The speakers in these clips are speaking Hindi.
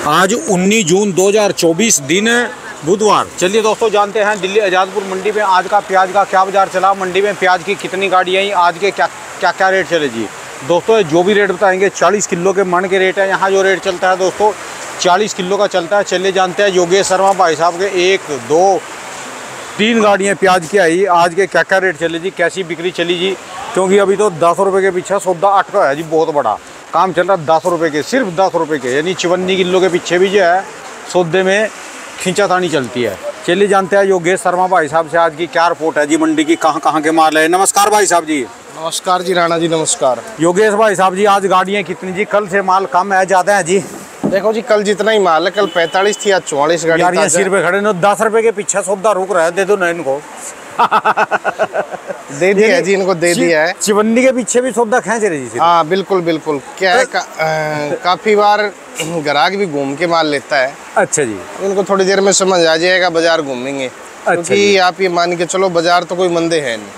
आज 19 जून 2024 दिन बुधवार। चलिए दोस्तों जानते हैं दिल्ली आज़ादपुर मंडी में आज का प्याज का क्या बाजार चला, मंडी में प्याज की कितनी गाड़ी आई, आज के क्या रेट चले जी। दोस्तों जो भी रेट बताएंगे 40 किलो के मन के रेट है। यहाँ जो रेट चलता है दोस्तों 40 किलो का चलता है। चलिए जानते हैं योगेश शर्मा भाई साहब के 1 2 3 गाड़ियाँ प्याज की आई, आज के क्या रेट चले जी, कैसी बिक्री चली जी। क्योंकि अभी तो 10 रुपये के पीछे सौदा अटका है जी, बहुत बड़ा काम चल रहा है 10 रुपये के, सिर्फ 10 रुपये के, यानी 54 किलो के पीछे भी जो है सौदे में खींचातानी चलती है। चलिए जानते हैं योगेश शर्मा भाई साहब से आज की क्या रिपोर्ट है जी, मंडी की कहाँ के माल है। नमस्कार भाई साहब जी। नमस्कार जी राणा जी, नमस्कार। योगेश भाई साहब जी आज गाड़ियाँ कितनी जी, कल से माल कम है ज़्यादा है जी? देखो जी कल जितना ही माल है, कल 45 थी, आज 44 गाड़ियाँ सिर पे खड़े, 10 रुपये के पीछे सौदा रुक रहा है, दे दो ना इनको। दे दिया है जी, इनको दे दिया है। चिवन्नी के पीछे भी सौदा खींच रही जी। हाँ बिल्कुल बिल्कुल। क्या है काफी बार ग्राहक भी घूम के माल लेता है। अच्छा जी। इनको थोड़ी देर में समझ आ जाएगा, बाजार घूमेंगे। क्योंकि आप ये मान के चलो बाजार तो कोई मंदे है नहीं।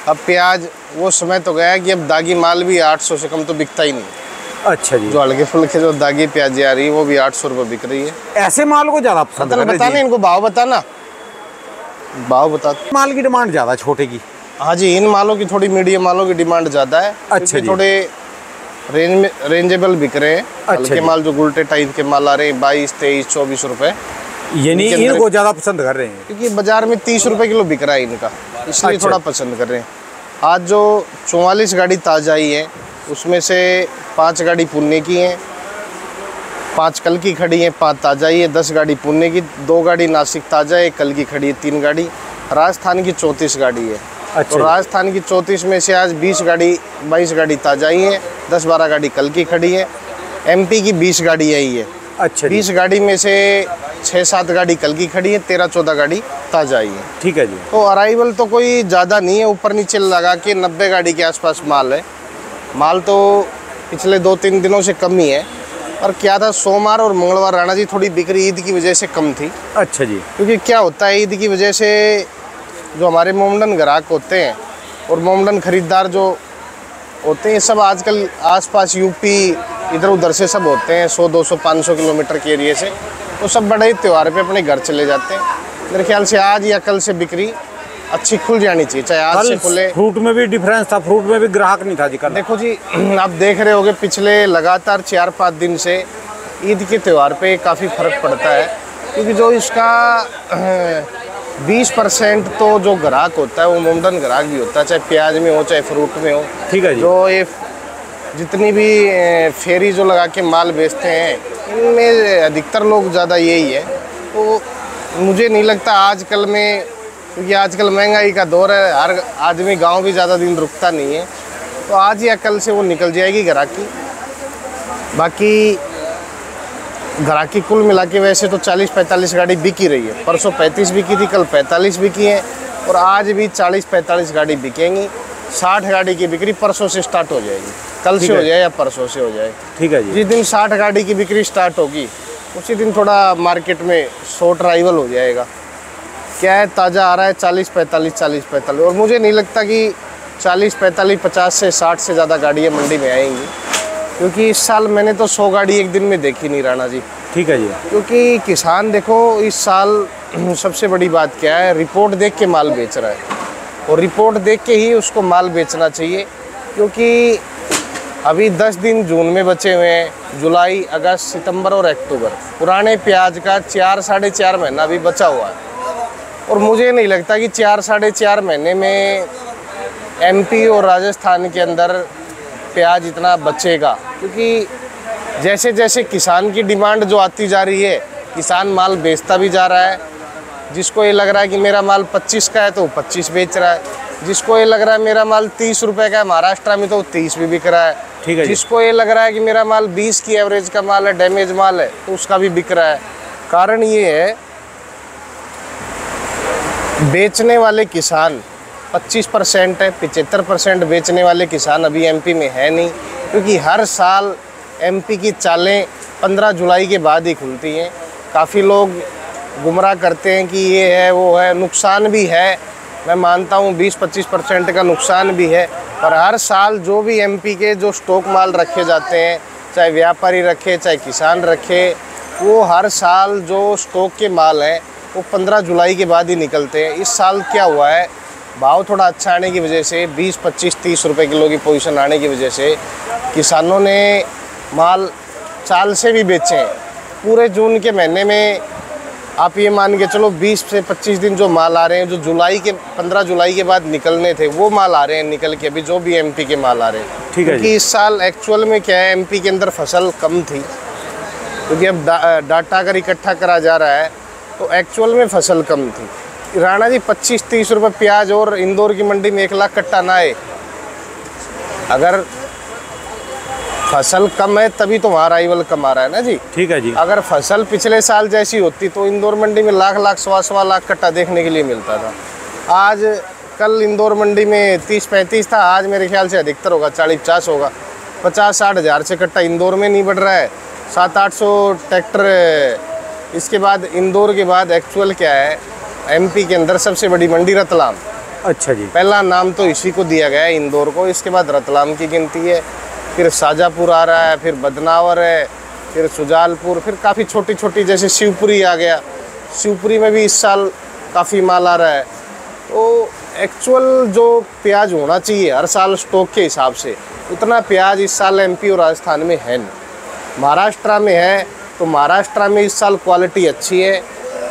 अब प्याज वो समय तो गया कि अब दागी माल भी 800 से कम तो बिकता ही नहीं। अच्छा जी। जो हल्के फुल्के जो दागी प्याज आ रही है वो भी 800 रुपये बिक रही है। ऐसे माल को ज्यादा पसंद है। बताना इनको भाव बताना, भाव बता। माल की डिमांड ज्यादा छोटे की। हाँ जी, इन मालों की थोड़ी मीडियम मालों की डिमांड ज़्यादा है। अच्छा जी। थोड़े रेंजेबल बिक रहे हैं। हल्के माल जो गुलटे टाइप के माल आ रहे हैं 22, 23, 24 रुपए, यानी इनको ज़्यादा पसंद कर रहे हैं। क्योंकि बाजार में 30 रुपए किलो बिक रहा है इनका, इसलिए थोड़ा पसंद कर रहे हैं। आज जो 44 गाड़ी ताज़ा आई है उसमें से 5 गाड़ी पुणे की हैं, 5 कल की खड़ी हैं, 5 ताज़ा ही है, 10 गाड़ी पुणे की, 2 गाड़ी नासिक ताज़ा है, कल की खड़ी है 3 गाड़ी। राजस्थान की 34 गाड़ी है। अच्छा। तो राजस्थान की 34 में से आज 22 गाड़ी ताज़ा ही है, 10-12 गाड़ी कल की खड़ी है। एमपी की 20 गाड़ी आई है। अच्छा। 20 गाड़ी में से 6-7 गाड़ी कल की खड़ी है, 13-14 गाड़ी ताज़ा आई है। ठीक है जी। तो अराइवल तो कोई ज़्यादा नहीं है, ऊपर नीचे लगा के 90 गाड़ी के आसपास माल है। माल तो पिछले 2-3 दिनों से कम ही है। और क्या था, सोमवार और मंगलवार राणा जी थोड़ी बिक्री ईद की वजह से कम थी। अच्छा जी। क्योंकि क्या होता है ईद की वजह से जो हमारे मोमडन ग्राहक होते हैं और मोमडन खरीदार जो होते हैं सब आजकल आसपास यूपी इधर उधर से सब होते हैं, 100-200 500 किलोमीटर के एरिए से, तो सब बड़े ही त्यौहार पे अपने घर चले जाते हैं। मेरे ख्याल से आज या कल से बिक्री अच्छी खुल जानी चाहिए, चाहे आज से खुले। फ्रूट में भी डिफरेंस था, फ्रूट में भी ग्राहक नहीं था जी कल। देखो जी आप देख रहे होगे पिछले लगातार 4-5 दिन से ईद के त्यौहार पे काफ़ी फर्क पड़ता है। क्योंकि जो इसका 20% तो जो ग्राहक होता है वो मोमडन ग्राहक भी होता है, चाहे प्याज में हो चाहे फ्रूट में हो। ठीक है जी। जो ये जितनी भी फेरी जो लगा के माल बेचते हैं इनमें अधिकतर लोग ज़्यादा यही है। तो मुझे नहीं लगता आजकल में, क्योंकि आजकल महंगाई का दौर है, हर आदमी गांव भी ज़्यादा दिन रुकता नहीं है, तो आज या कल से वो निकल जाएगी ग्राहकी। बाकी ग्राहकी कुल मिला के वैसे तो 40-45 गाड़ी बिकी रही है। परसों 35 बिकी थी, कल 45 बिकी है और आज भी 40-45 गाड़ी बिकेंगी। 60 गाड़ी की बिक्री परसों से स्टार्ट हो जाएगी, कल से हो जाए या परसों से हो जाए। ठीक है जी। जिस दिन 60 गाड़ी की बिक्री स्टार्ट होगी उसी दिन थोड़ा मार्केट में शॉर्ट अराइवल हो जाएगा। क्या है, ताज़ा आ रहा है 40-45 और मुझे नहीं लगता कि 40-45 50 से 60 से ज़्यादा गाड़ियाँ मंडी में आएंगी। क्योंकि इस साल मैंने तो 100 गाड़ी एक दिन में देखी नहीं राणा जी। ठीक है जी। क्योंकि किसान देखो इस साल सबसे बड़ी बात क्या है, रिपोर्ट देख के माल बेच रहा है और रिपोर्ट देख के ही उसको माल बेचना चाहिए। क्योंकि अभी 10 दिन जून में बचे हुए हैं, जुलाई, अगस्त, सितंबर और अक्टूबर, पुराने प्याज का 4-4.5 महीना अभी बचा हुआ है। और मुझे नहीं लगता कि 4-4.5 महीने में एमपी और राजस्थान के अंदर प्याज इतना बचेगा। क्योंकि जैसे जैसे किसान की डिमांड जो आती जा रही है, किसान माल बेचता भी जा रहा है। जिसको ये लग रहा है कि मेरा माल 25 का है तो 25 बेच रहा है, जिसको ये लग रहा है मेरा माल 30 रुपये का है महाराष्ट्र में तो 30 भी बिक रहा है। ठीक है। जिसको ये लग रहा है कि मेरा माल 20 की एवरेज का माल है, डैमेज माल है, तो उसका भी बिक रहा है। कारण ये है बेचने वाले किसान 25% है, 75% बेचने वाले किसान अभी एमपी में है नहीं। क्योंकि हर साल एमपी की चालें 15 जुलाई के बाद ही खुलती हैं। काफ़ी लोग गुमराह करते हैं कि ये है वो है, नुकसान भी है, मैं मानता हूँ 20-25% का नुकसान भी है। पर हर साल जो भी एमपी के जो स्टॉक माल रखे जाते हैं, चाहे व्यापारी रखे चाहे किसान रखे, वो हर साल जो स्टॉक के माल हैं वो 15 जुलाई के बाद ही निकलते हैं। इस साल क्या हुआ है, भाव थोड़ा अच्छा आने की वजह से 20, 25, 30 रुपए किलो की पोजीशन आने की वजह से किसानों ने माल चाल से भी बेचे हैं। पूरे जून के महीने में आप ये मान के चलो 20 से 25 दिन जो माल आ रहे हैं, जो 15 जुलाई के बाद निकलने थे वो माल आ रहे हैं निकल के, अभी जो भी एमपी के माल आ रहे हैं। ठीक है। क्योंकि इस साल एक्चुअल में क्या है, एमपी के अंदर फसल कम थी, क्योंकि अब डाटा अगर इकट्ठा करा जा रहा है तो एक्चुअल में फसल कम थी। राणा जी 25-30 रुपये प्याज और इंदौर की मंडी में 1 लाख कट्टा ना आए, अगर फसल कम है तभी तो वहाँ राइवल कम आ रहा है ना जी। ठीक है जी। अगर फसल पिछले साल जैसी होती तो इंदौर मंडी में लाख सवा लाख कट्टा देखने के लिए मिलता था। आज कल इंदौर मंडी में 30-35 था, आज मेरे ख्याल से अधिकतर होगा 40-50 होगा। 50-60 हज़ार से कट्टा इंदौर में नहीं बढ़ रहा है, 700-800 ट्रैक्टर। इसके बाद इंदौर के बाद एक्चुअल क्या है, एमपी के अंदर सबसे बड़ी मंडी रतलाम। अच्छा जी। पहला नाम तो इसी को दिया गया है इंदौर को, इसके बाद रतलाम की गिनती है, फिर शाजापुर आ रहा है, फिर बदनावर है, फिर सुजालपुर, फिर काफ़ी छोटी छोटी जैसे शिवपुरी आ गया। शिवपुरी में भी इस साल काफ़ी माल आ रहा है। तो एक्चुअल जो प्याज होना चाहिए हर साल स्टॉक के हिसाब से, उतना प्याज इस साल एमपी और राजस्थान में है नहीं। महाराष्ट्र में है तो महाराष्ट्र में इस साल क्वालिटी अच्छी है,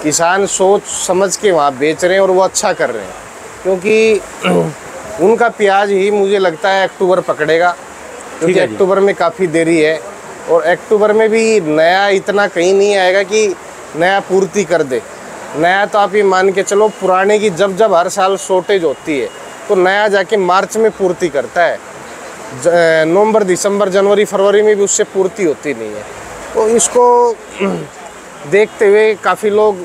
किसान सोच समझ के वहाँ बेच रहे हैं और वो अच्छा कर रहे हैं, क्योंकि उनका प्याज ही मुझे लगता है अक्टूबर पकड़ेगा, क्योंकि अक्टूबर में काफ़ी देरी है और अक्टूबर में भी नया इतना कहीं नहीं आएगा कि नया पूर्ति कर दे। नया तो आप ये मान के चलो पुराने की जब हर साल शॉर्टेज होती है तो नया जाके मार्च में पूर्ति करता है, नवंबर, दिसंबर, जनवरी, फरवरी में भी उससे पूर्ति होती नहीं है। तो इसको देखते हुए काफ़ी लोग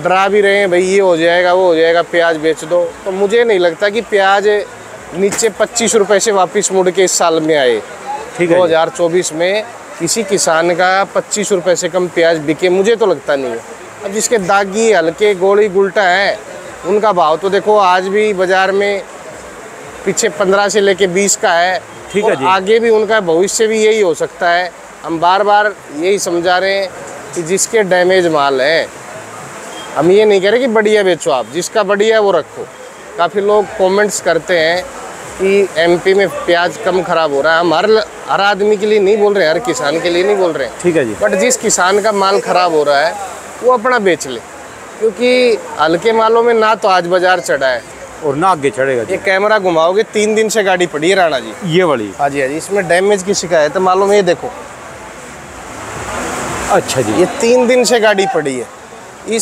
डरा भी रहे हैं, भाई ये हो जाएगा वो हो जाएगा, प्याज बेच दो। तो मुझे नहीं लगता कि प्याज नीचे 25 रुपये से वापस मुड़ के इस साल में आए। ठीक है, 2024 में किसी किसान का 25 रुपये से कम प्याज बिके, मुझे तो लगता नहीं है। अब जिसके दागी हल्के गोली गुल्टा है उनका भाव तो देखो आज भी बाज़ार में पीछे 15 से लेके 20 का है। ठीक है जी। आगे भी उनका भविष्य भी यही हो सकता है। हम बार बार यही समझा रहे हैं कि जिसके डैमेज माल है, हम ये नहीं कह रहे कि बढ़िया बेचो, आप जिसका बढ़िया है वो रखो। काफ़ी लोग कमेंट्स करते हैं कि एमपी में प्याज कम खराब हो रहा है। हम हर आदमी के लिए नहीं बोल रहे हैं, हर किसान के लिए नहीं बोल रहे हैं। ठीक है जी। बट जिस किसान का माल खराब हो रहा है वो अपना बेच ले, क्योंकि हल्के मालों में ना तो आज बाजार चढ़ा है और ना आगे चढ़ेगा। ये कैमरा घुमाओगे 3 दिन से गाड़ी पड़ी है राणा जी, ये वाली। हाँ जी हाँ जी, इसमें डैमेज की शिकायत है मालूम है, ये देखो। अच्छा जी, ये 3 दिन से गाड़ी पड़ी है।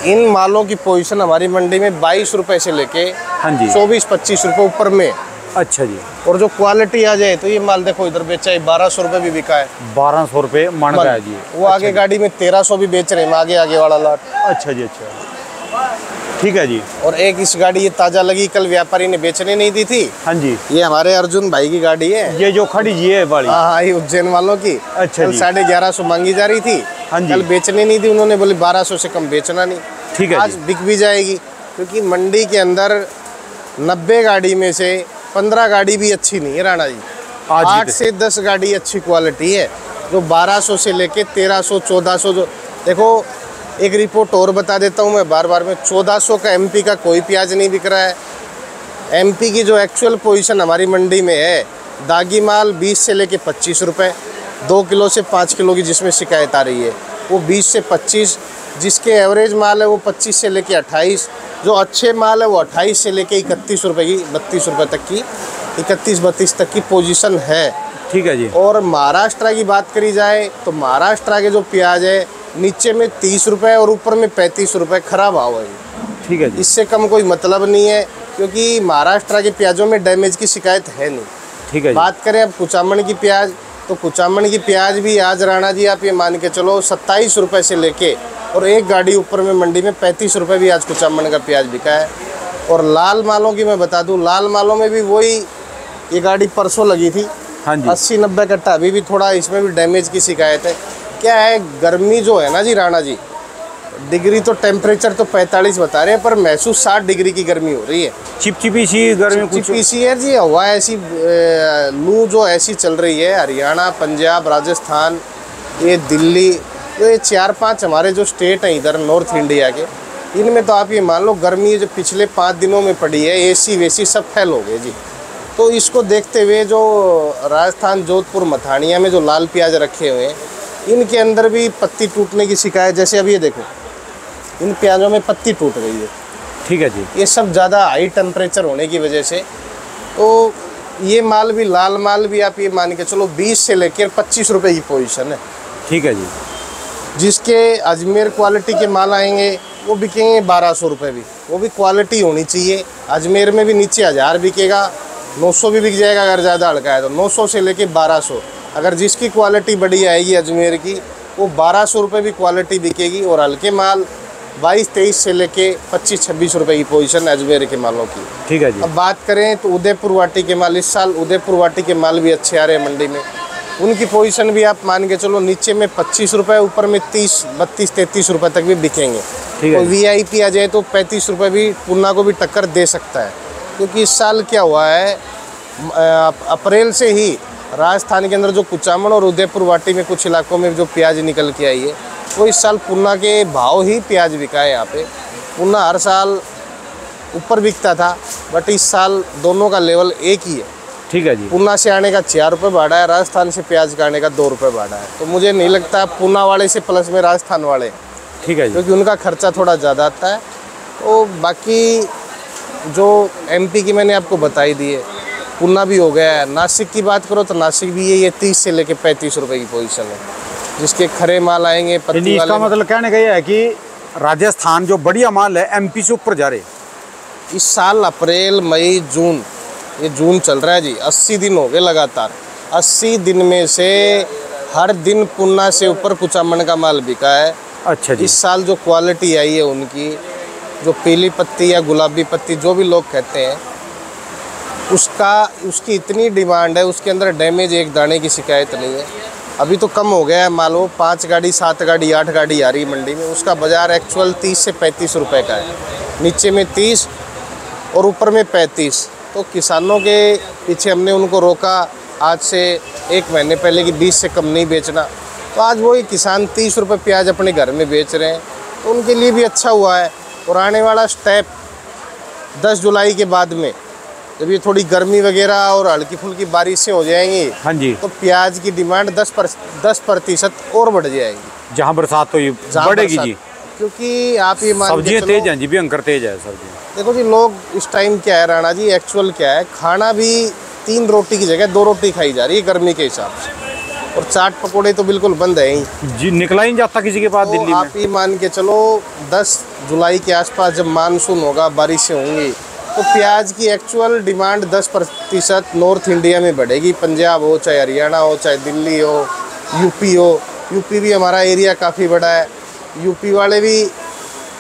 इन मालों की पोजीशन हमारी मंडी में 22 रुपए से लेके 24-25 रुपए ऊपर में। अच्छा जी। और जो क्वालिटी आ जाए तो ये माल देखो इधर बेचा है 1200 रुपए भी बिका है। 1200 रुपए मन का है जी। वो आगे गाड़ी में 1300 भी बेच रहे हैं, आगे वाला लॉट। अच्छा जी, अच्छा, ठीक है जी। और एक इस गाड़ी ये ताजा लगी, कल व्यापारी ने बेचने नहीं दी थी। हाँ जी, ये हमारे अर्जुन भाई की गाड़ी है, ये जो खड़ी जी है वाली। हाँ, ये उज्जैन वालों की। अच्छा, 1150 मांगी जा रही थी। हाँ जी, कल बेचने नहीं दी उन्होंने, बोले 1200 से कम बेचना नहीं। ठीक है, आज बिक भी जाएगी, क्योंकि मंडी के अंदर 90 गाड़ी में से 15 गाड़ी भी अच्छी नहीं है राणा जी। 8 से 10 गाड़ी अच्छी क्वालिटी है, जो 1200 से लेके 1300, 1400। जो देखो, एक रिपोर्ट और बता देता हूँ मैं बार में, 1400 का एमपी का कोई प्याज नहीं बिक रहा है। एमपी की जो एक्चुअल पोजीशन हमारी मंडी में है, दागी माल 20 से लेके 25 रुपये, 2 किलो से 5 किलो की जिसमें शिकायत आ रही है वो 20 से 25, जिसके एवरेज माल है वो 25 से लेके 28, जो अच्छे माल है वो 28 से लेके 31 रुपये की, 32 रुपये तक की, 31-32 तक की पोजीशन है। ठीक है जी। और महाराष्ट्र की बात करी जाए तो महाराष्ट्र के जो प्याज है नीचे में 30 रुपये और ऊपर में 35 रुपये खराब भाव है। ठीक है जी। इससे कम कोई मतलब नहीं है, क्योंकि महाराष्ट्र के प्याजों में डैमेज की शिकायत है नहीं। ठीक है। बात करें अब कुचामन की प्याज, तो कुचामन की प्याज भी आज राणा जी आप ये मान के चलो 27 रुपये से लेके और एक गाड़ी ऊपर में मंडी में 35 रुपये भी आज कुचामन का प्याज बिका है। और लाल मालों की मैं बता दूं, लाल मालों में भी वही, ये गाड़ी परसों लगी थी। हाँ जी। 80-90 कट्टा, अभी भी थोड़ा इसमें भी डैमेज की शिकायत है। क्या है, गर्मी जो है ना जी राणा जी, डिग्री तो टेम्परेचर तो 45 बता रहे हैं, पर महसूस 60 डिग्री की गर्मी हो रही है। चिपचिपी सी गर्मी, चिपचिपी सी है जी। हवा ऐसी, लू जो ऐसी चल रही है, हरियाणा, पंजाब, राजस्थान, ये दिल्ली, तो ये 4-5 हमारे जो स्टेट हैं इधर नॉर्थ इंडिया के, इनमें तो आप ये मान लो गर्मी जो पिछले 5 दिनों में पड़ी है, एसी वेसी सब फेल हो गए जी। तो इसको देखते हुए जो राजस्थान जोधपुर मथानिया में जो लाल प्याज रखे हुए हैं, इनके अंदर भी पत्ती टूटने की शिकायत, जैसे अब ये देखो इन प्याजों में पत्ती टूट गई है। ठीक है जी। ये सब ज़्यादा हाई टेम्परेचर होने की वजह से। तो ये माल भी, लाल माल भी आप ये मान के चलो 20 से लेकर 25 रुपए की पोजीशन है। ठीक है जी। जिसके अजमेर क्वालिटी के माल आएंगे वो बिकेंगे 1200 रुपये भी, वो भी क्वालिटी होनी चाहिए। अजमेर में भी नीचे 1000 बिकेगा, 900 भी बिक जाएगा अगर ज़्यादा हल्का है तो, 900 से लेके 1200। अगर जिसकी क्वालिटी बढ़िया आएगी अजमेर की, वो 1200 रुपये भी क्वालिटी बिकेगी। और हल्के माल 22-23 से लेके 25-26 रुपये की पोजीशन अजमेर के मालों की। ठीक है जी। अब बात करें तो उदयपुर वाटी के माल, इस साल उदयपुर वाटी के माल भी अच्छे आ रहे हैं मंडी में। उनकी पोजीशन भी आप मान के चलो नीचे में 25 रुपये, ऊपर में 30-32-33 रुपये तक भी बिकेंगे। तो VIP आ जाए तो 35 रुपये भी पूना को भी टक्कर दे सकता है। क्योंकि इस साल क्या हुआ है, अप्रैल से ही राजस्थान के अंदर जो कुचामन और उदयपुर वाटी में कुछ इलाकों में जो प्याज निकल के आई है, वो इस साल पूना के भाव ही प्याज बिका है। यहाँ पे पूना हर साल ऊपर बिकता था, बट इस साल दोनों का लेवल एक ही है। ठीक है जी। पूना से आने का 4 रुपये भाड़ा है, राजस्थान से प्याज का आने का 2 रुपये भाड़ा है। तो मुझे नहीं लगता पूना वाले से प्लस में राजस्थान वाले। ठीक है जी। क्योंकि उनका खर्चा थोड़ा ज़्यादा आता है। तो बाकी जो MP की मैंने आपको बताई दी है, पूना भी हो गया है। नासिक की बात करो तो नासिक भी ये 30 से लेके 35 रुपये की पोजीशन है, जिसके खरे माल आएंगे पत्ती वाले। इसका मतलब कहने का ये है कि राजस्थान जो बढ़िया माल है MP से ऊपर जा रहे। इस साल अप्रैल मई जून, ये जून चल रहा है जी, 80 दिन हो गए लगातार। 80 दिन में से हर दिन पूना से ऊपर कुचामन का माल बिका है। अच्छा जी। इस साल जो क्वालिटी आई है उनकी, जो पीली पत्ती या गुलाबी पत्ती जो भी लोग कहते हैं, उसकी इतनी डिमांड है, उसके अंदर डैमेज एक दाने की शिकायत नहीं है। अभी तो कम हो गया है माल, वो 5 गाड़ी 7 गाड़ी 8 गाड़ी आ रही है मंडी में। उसका बाज़ार एक्चुअल 30 से 35 रुपये का है, नीचे में 30 और ऊपर में 35। तो किसानों के पीछे हमने उनको रोका आज से 1 महीने पहले कि 20 से कम नहीं बेचना। तो आज वही किसान 30 रुपये प्याज अपने घर में बेच रहे हैं, तो उनके लिए भी अच्छा हुआ है। और आने वाला स्टेप 10 जुलाई के बाद में, जब ये थोड़ी गर्मी वगैरह और हल्की फुल्की बारिशें हो जाएंगी, हाँ जी, तो प्याज की डिमांड 10% और बढ़ जाएगी। जहाँ बरसात तो ये बढ़ेगी जी। क्योंकि आप ये मान सब्जियाँ तेज हैं जी, भयंकर तेज है सब्जी। देखो जी, लोग इस टाइम क्या है राणा जी, एक्चुअल क्या है, खाना भी 3 रोटी की जगह 2 रोटी खाई जा रही है गर्मी के हिसाब से। और चाट पकोड़े तो बिल्कुल बंद है ही जी, निकला ही नहीं जाता किसी के पास दिल्ली में। आप ये मान के चलो 10 जुलाई के आसपास जब मानसून होगा, बारिशें होंगी, तो प्याज की एक्चुअल डिमांड 10% नॉर्थ इंडिया में बढ़ेगी। पंजाब हो, चाहे हरियाणा हो, चाहे दिल्ली हो, यूपी हो। यूपी भी हमारा एरिया काफ़ी बड़ा है। यूपी वाले भी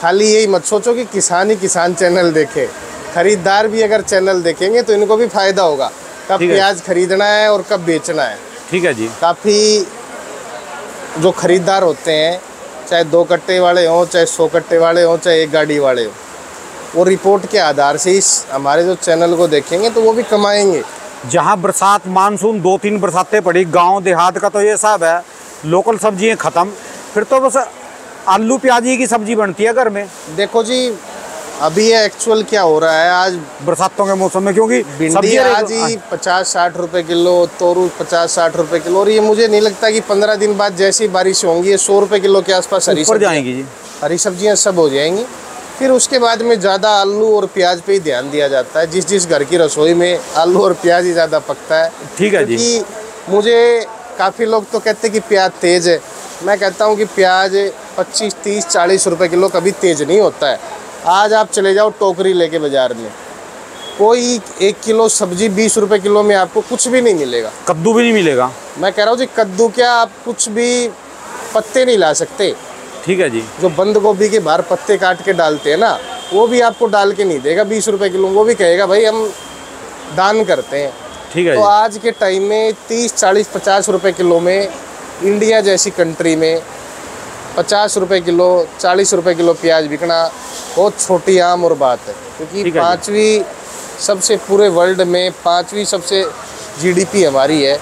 खाली यही मत सोचो कि किसान ही किसान चैनल देखे, खरीदार भी अगर चैनल देखेंगे तो इनको भी फ़ायदा होगा, कब प्याज खरीदना है और कब बेचना है। ठीक है जी। काफ़ी जो खरीदार होते हैं, चाहे 2 कट्टे वाले हों, चाहे 100 कट्टे वाले हों, चाहे 1 गाड़ी वाले हों, वो रिपोर्ट के आधार से इस हमारे जो चैनल को देखेंगे तो वो भी कमाएंगे। जहाँ बरसात मानसून 2-3 बरसातें पड़ी, गांव देहात का तो ये सब है, लोकल सब्जियाँ ख़त्म, फिर तो बस आलू प्याजी की सब्जी बनती है घर में। देखो जी, अभी ये एक्चुअल क्या हो रहा है, आज बरसातों के मौसम में, क्योंकि भिंडी आज ही 50-60 रुपये किलो, तोरू 50-60 रुपये किलो। और ये मुझे नहीं लगता कि 15 दिन बाद जैसी बारिश होंगी ये 100 रुपये किलो के आसपास हरी जाएंगी जी, हरी सब्जियाँ सब हो जाएंगी। फिर उसके बाद में ज़्यादा आलू और प्याज पे ही ध्यान दिया जाता है। जिस घर की रसोई में आलू और प्याज ही ज़्यादा पकता है। ठीक है जी। क्योंकि मुझे काफ़ी लोग तो कहते हैं कि प्याज तेज़ है, मैं कहता हूँ कि प्याज 25, 30, 40 रुपये किलो कभी तेज़ नहीं होता है। आज आप चले जाओ टोकरी लेके बाज़ार में, कोई 1 किलो सब्जी 20 रुपये किलो में आपको कुछ भी नहीं मिलेगा। कद्दू भी नहीं मिलेगा। मैं कह रहा हूँ जी, कद्दू क्या, आप कुछ भी पत्ते नहीं ला सकते। ठीक है जी। जो बंद गोभी के बाहर पत्ते काट के डालते हैं ना, वो भी आपको डाल के नहीं देगा 20 रुपये किलो। वो भी कहेगा भाई हम दान करते हैं। ठीक है। तो आज के टाइम में 30, 40, 50 रुपये किलो में इंडिया जैसी कंट्री में 50 रुपये किलो, 40 रुपये किलो प्याज बिकना बहुत छोटी आम और बात है। क्योंकि 5वीं सबसे पूरे वर्ल्ड में 5वीं सबसे GDP हमारी है।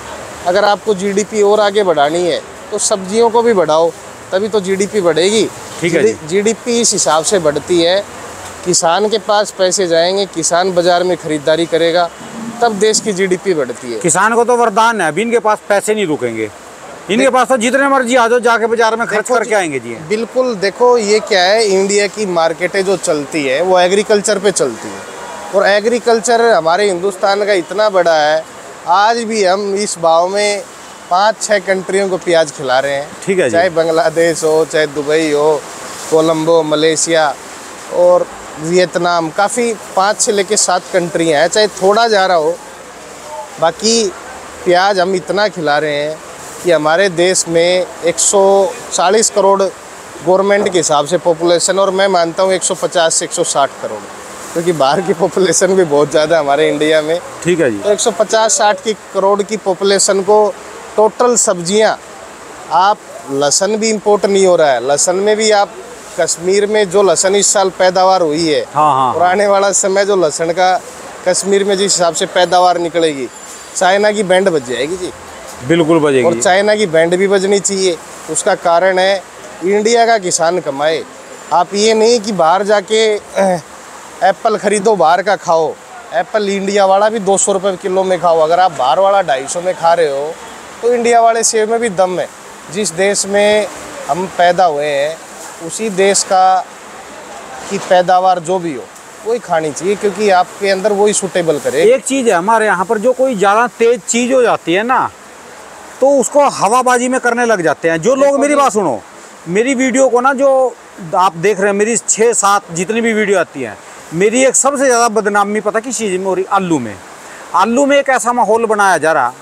अगर आपको GDP और आगे बढ़ानी है तो सब्जियों को भी बढ़ाओ, तभी तो जीडीपी बढ़ेगी। ठीक है जी। जीडीपी इस हिसाब से बढ़ती है, किसान के पास पैसे जाएंगे, किसान बाजार में खरीदारी करेगा, तब देश की जीडीपी बढ़ती है। किसान को तो वरदान है, अभी इनके पास पैसे नहीं रुकेंगे, इनके पास तो जितने मर्जी आ जाओ, जाके बाजार में खर्च करके आएंगे जी। बिल्कुल, देखो ये क्या है, इंडिया की मार्केटें जो चलती है वो एग्रीकल्चर पे चलती है, और एग्रीकल्चर हमारे हिंदुस्तान का इतना बड़ा है, आज भी हम इस भाव में 5-6 कंट्रियों को प्याज खिला रहे हैं। ठीक है जी। चाहे बांग्लादेश हो, चाहे दुबई हो, कोलंबो, मलेशिया और वियतनाम, काफ़ी 5 से लेके 7 कंट्रियाँ हैं, चाहे थोड़ा जा रहा हो, बाकी प्याज हम इतना खिला रहे हैं कि हमारे देश में 140 करोड़ गवर्नमेंट के हिसाब से पॉपुलेशन, और मैं मानता हूँ 150 से 160 करोड़, क्योंकि बाहर की पॉपुलेशन भी बहुत ज़्यादा है हमारे इंडिया में। ठीक है जी। तो 150-60 करोड़ की पॉपुलेशन को टोटल सब्जियां, आप लहसुन भी इंपोर्ट नहीं हो रहा है, लहसुन में भी आप कश्मीर में जो लहसुन इस साल पैदावार हुई है, हाँ, और आने वाला समय जो लहसुन का कश्मीर में जिस हिसाब से पैदावार निकलेगी, चाइना की बैंड बज जाएगी जी। बिल्कुल बजेगी, और चाइना की बैंड भी बजनी चाहिए। उसका कारण है इंडिया का किसान कमाए। आप ये नहीं कि बाहर जाके एप्पल खरीदो, बाहर का खाओ, एप्पल इंडिया वाला भी 200 रुपये किलो में खाओ। अगर आप बाहर वाला 250 में खा रहे हो तो इंडिया वाले सेब में भी दम है। जिस देश में हम पैदा हुए हैं उसी देश का की पैदावार जो भी हो वही खानी चाहिए, क्योंकि आपके अंदर वही सूटेबल करे। एक चीज़ है, हमारे यहाँ पर जो कोई ज़्यादा तेज चीज़ हो जाती है ना, तो उसको हवाबाजी में करने लग जाते हैं जो लोग। मेरी बात सुनो, मेरी वीडियो को ना, जो आप देख रहे हैं, मेरी 6-7 जितनी भी वीडियो आती हैं, मेरी एक सबसे ज़्यादा बदनामी पता किस चीज़ में हो रही? आलू में। आलू में एक ऐसा माहौल बनाया जा रहा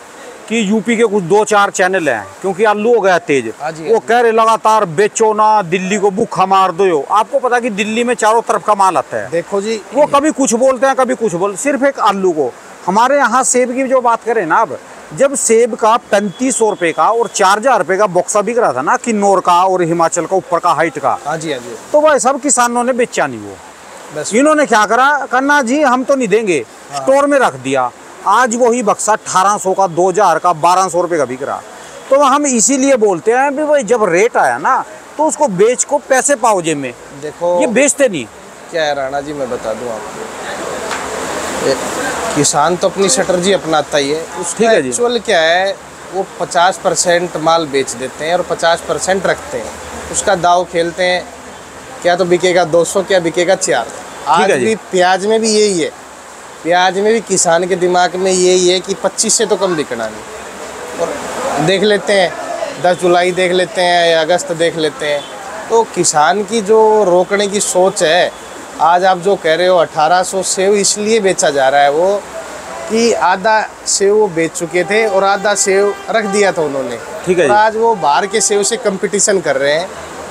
कि यूपी के कुछ 2-4 चैनल हैं, क्योंकि आलू हो गया तेज, वो कह रहे लगातार बेचो ना, दिल्ली को भूखा मार दो। आपको पता कि दिल्ली में चारों तरफ का माल आता है। देखो जी, वो कभी कुछ बोलते हैं, कभी कुछ सिर्फ एक आलू को। हमारे यहाँ सेब की जो बात करें ना, अब जब सेब का 3500 रुपये का और 4000 रुपये का बॉक्सा बिक रहा था ना, किन्नौर का और हिमाचल का ऊपर का हाइट का, हाँ जी, तो वह सब किसानों ने बेचा नहीं। वो बस इन्होंने क्या करा, करना जी हम तो नहीं देंगे, स्टोर में रख दिया। आज वही बक्सा 1800 का, 2000 का, 1200 रुपये का बिक रहा। तो हम इसीलिए बोलते हैं भी भाई जब रेट आया ना तो उसको बेच को पैसे पाओ जेब में। देखो ये बेचते नहीं। क्या है राणा जी, मैं बता दूं आपको, किसान तो अपनी स्ट्रेटजी अपनाता ही है। उसका एक्चुअल क्या है, वो 50% माल बेच देते हैं और 50% रखते हैं। उसका दाव खेलते हैं, क्या तो बिकेगा 200, क्या बिकेगा 4। आज भी प्याज में भी यही है, प्याज में भी किसान के दिमाग में यही है कि 25 से तो कम बिकना नहीं। और देख लेते हैं 10 जुलाई देख लेते हैं या अगस्त देख लेते हैं, तो किसान की जो रोकने की सोच है, आज आप जो कह रहे हो 1800 सेव इसलिए बेचा जा रहा है वो कि आधा सेव वो बेच चुके थे और आधा सेव रख दिया था उन्होंने। ठीक है। और आज वो बाहर के सेव से कंपटीशन कर रहे हैं।